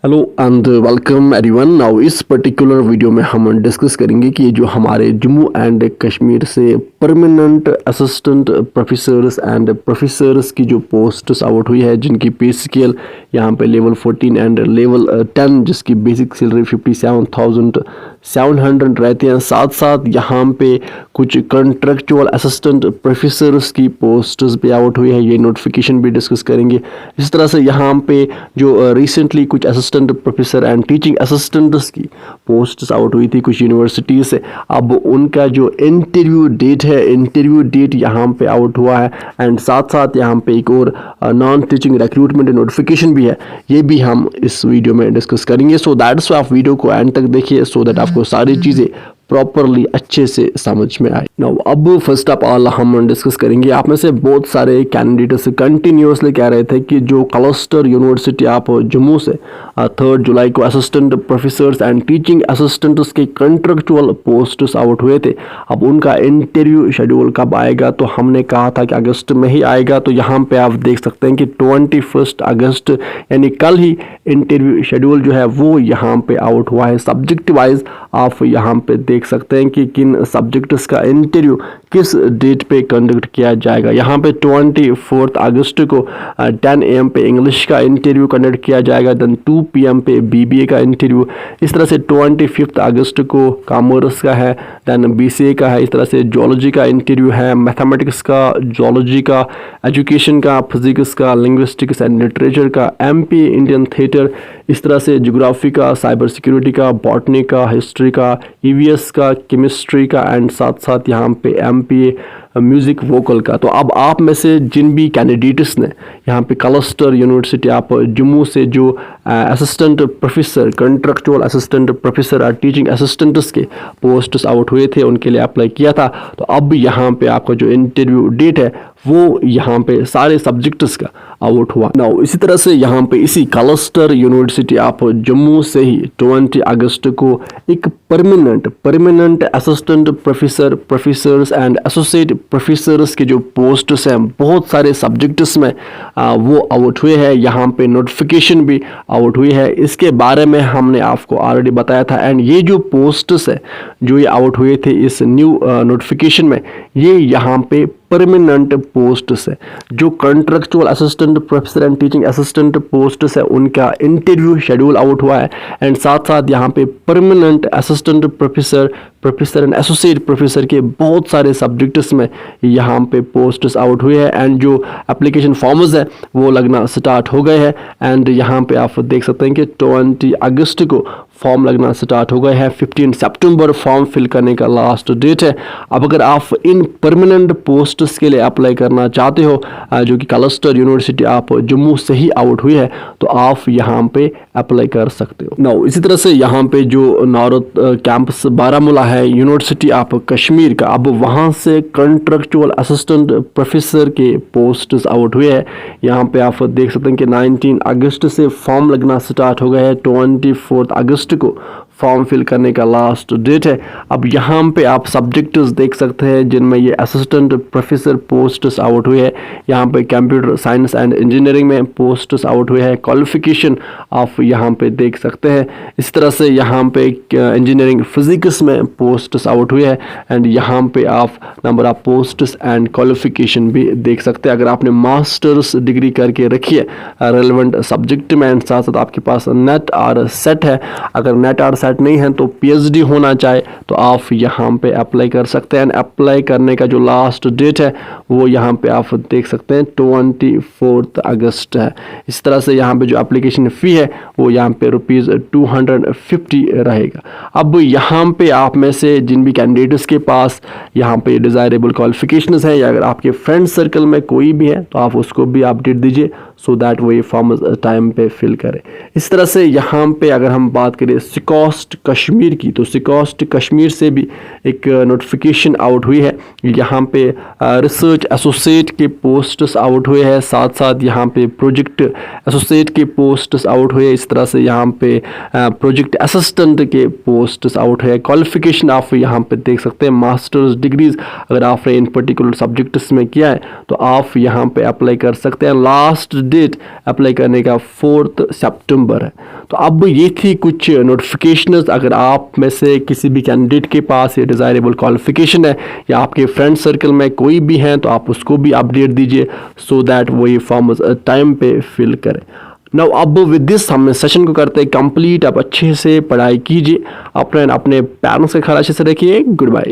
Hello and welcome everyone. Now इस particular video में हम डिस्कस करेंगे कि जो हमारे जम्मू एंड कश्मीर से permanent assistant professors and professors की जो पोस्ट्स आउट हुई है, जिनकी पे स्केल यहाँ पे लेवल 14 एंड लेवल 10, जिसकी बेसिक सैलरी 57,700 रहती हैं। साथ साथ यहाँ पे कुछ कॉन्ट्रेक्चुअल असिस्टेंट प्रोफेसर्स की पोस्ट्स भी आउट हुई है, ये नोटिफिकेशन भी डिस्कस करेंगे। इस तरह से यहाँ पे जो रिसेंटली कुछ assistant professor and teaching assistants की पोस्ट्स आउट हुई थी कुछ यूनिवर्सिटीज से, अब उनका जो इंटरव्यू डेट है, इंटरव्यू डेट यहाँ पे आउट हुआ है। एंड साथ साथ यहाँ पे एक और नॉन टीचिंग रिक्रूटमेंट नोटिफिकेशन भी है, ये भी हम इस वीडियो में डिस्कस करेंगे। सो दैट्स आप वीडियो को एंड तक देखिए सो दैट आपको सारी चीज़ें प्रॉपरली अच्छे से समझ में आए। नाउ अब फर्स्ट ऑफ ऑल हम डिस्कस करेंगे, आप में से बहुत सारे कैंडिडेट्स कंटिन्यूसली कह रहे थे कि जो क्लस्टर यूनिवर्सिटी आप जम्मू से 3 जुलाई को assistant professors and teaching assistants के कॉन्ट्रेक्चुअल पोस्ट्स आउट हुए थे, अब उनका इंटरव्यू शेड्यूल कब आएगा? तो हमने कहा था कि अगस्त में ही आएगा। तो यहाँ पे आप देख सकते हैं कि 21 अगस्त यानी कल ही इंटरव्यू शेड्यूल जो है वो यहाँ पे आउट हुआ है। सब्जेक्ट वाइज आप यहाँ पे देख सकते हैं कि किन सब्जेक्ट्स का इंटरव्यू किस डेट पे कंडक्ट किया जाएगा। यहाँ पे 24 अगस्त को 10 AM पे इंग्लिश का इंटरव्यू कंडक्ट किया जाएगा, देन 2 PM पे BBA का इंटरव्यू। इस तरह से 25 अगस्त को कॉमर्स का है, देन BCA का है। इस तरह से जोलॉजी का इंटरव्यू है, मैथमेटिक्स का, जोलॉजी का, एजुकेशन का, फिजिक्स का, लिंग्विस्टिक्स एंड लिटरेचर का, MP इंडियन थिएटर, इस तरह से ज्योग्राफी का, साइबर सिक्योरिटी का, बॉटनी का, हिस्ट्री का, EVS का, केमिस्ट्री का एंड साथ साथ यहाँ पे MPA म्यूज़िक वोकल का। तो अब आप में से जिन भी कैंडिडेट्स ने यहाँ पे क्लस्टर यूनिवर्सिटी आप जम्मू से जो assistant professor, contractual assistant professor और टीचिंग असिस्टेंट्स के पोस्ट्स आउट हुए थे, उनके लिए अप्लाई किया था, तो अब यहाँ पे आपका जो इंटरव्यू डेट है वो यहाँ पे सारे सब्जेक्ट्स का आउट हुआ। नाउ इसी तरह से यहाँ पे इसी क्लस्टर यूनिवर्सिटी आप जम्मू से ही 20 अगस्त को एक permanent assistant professor, professors and associate professors के जो पोस्ट्स हैं बहुत सारे सब्जेक्ट्स में वो आउट हुए हैं। यहाँ पे नोटिफिकेशन भी आउट हुई है, इसके बारे में हमने आपको ऑलरेडी बताया था। एंड ये जो पोस्ट्स है जो ये आउट हुए थे इस न्यू नोटिफिकेशन में, ये यहाँ पे परमानेंट पोस्ट्स है। जो contractual assistant professor and teaching assistant posts है उनका इंटरव्यू शेड्यूल आउट हुआ है। एंड साथ साथ यहाँ पे permanent assistant professor, professor and associate professor के बहुत सारे सब्जेक्ट्स में यहाँ पे पोस्ट्स आउट हुए हैं। एंड जो एप्लीकेशन फॉर्म्स है वो लगना स्टार्ट हो गए हैं। एंड यहाँ पे आप देख सकते हैं कि 20 अगस्त को फॉर्म लगना स्टार्ट हो गए हैं, 15 सितंबर फॉर्म फिल करने का लास्ट डेट है। अब अगर आप इन परमानेंट पोस्ट्स के लिए अप्लाई करना चाहते हो जो कि क्लस्टर यूनिवर्सिटी आप जम्मू से ही आउट हुई है, तो आप यहाँ पे अप्लाई कर सकते हो। नाउ इसी तरह से यहाँ पे जो नॉर्थ कैंपस बारामूला है यूनिवर्सिटी ऑफ कश्मीर का, अब वहाँ से कॉन्ट्रेक्चुअल असिस्टेंट प्रोफेसर के पोस्ट्स आउट हुए हैं। यहाँ पे आप देख सकते हैं कि 19 अगस्त से फॉर्म लगना स्टार्ट हो गया है, 24 अगस्त को फॉर्म फिल करने का लास्ट डेट है। अब यहाँ पे आप सब्जेक्ट्स देख सकते हैं जिनमें ये असिस्टेंट प्रोफेसर पोस्ट्स आउट हुए हैं। यहाँ पे कंप्यूटर साइंस एंड इंजीनियरिंग में पोस्ट्स आउट हुए हैं, क्वालिफिकेशन आप यहाँ पे देख सकते हैं। इस तरह से यहाँ पे इंजीनियरिंग फिजिक्स में पोस्ट्स आउट हुए हैं। एंड यहाँ पे आप number of posts and qualification भी देख सकते हैं। अगर आपने मास्टर्स डिग्री करके रखी है रेलेवेंट सब्जेक्ट में, एंड साथ साथ आपके पास नेट और सेट है, अगर नेट और सेट नहीं है तो PhD होना चाहे तो आप यहाँ पे अप्लाई कर सकते हैं। अप्लाई करने का जो लास्ट डेट है वो यहाँ पे आप देख सकते हैं 24 अगस्त है। इस तरह से यहाँ पे जो एप्लीकेशन फ़ी है वो यहाँ पे ₹250 रहेगा। अब यहाँ पे आप में से जिन भी कैंडिडेट्स के पास यहाँ पे डिज़ायरेबल क्वालिफिकेशंस है या अगर आपके फ्रेंड सर्कल में कोई भी है तो आप उसको भी अपडेट दीजिए सो दैट वो ये फॉर्म टाइम पे फिल करे। इस तरह से यहाँ पे अगर हम बात करें सिकोस्ट कश्मीर की, तो सिकोस्ट कश्मीर से भी एक नोटिफिकेशन आउट हुई है। यहाँ पे रिसर्च एसोसिएट के पोस्ट्स आउट हुए हैं, साथ साथ यहाँ पे प्रोजेक्ट एसोसिएट के पोस्ट्स आउट हुए। इस तरह से यहाँ पे प्रोजेक्ट असिस्टेंट के पोस्ट्स आउट है। क्वालिफिकेशन आप यहाँ पे देख सकते हैं, मास्टर्स डिग्रीज अगर आपने इन पर्टिकुलर सब्जेक्ट्स में किया है तो आप यहाँ पे अप्लाई कर सकते हैं। लास्ट डेट अप्लाई करने का 4 सितंबर है। तो अब ये थी कुछ नोटिफिकेशंस। अगर आप में से किसी भी कैंडिडेट के पास ये डिज़ायरेबल क्वालिफिकेशन है या आपके फ्रेंड सर्कल में कोई भी हैं तो आप उसको भी अपडेट दीजिए सो दैट वो ये फॉर्म्स टाइम पे फिल करें। नाउ अब विद दिस हम सेशन को करते हैं कंप्लीट। आप अच्छे से पढ़ाई कीजिए, अपने पेरेंट्स का ख्याल अच्छे से रखिए। Good bye.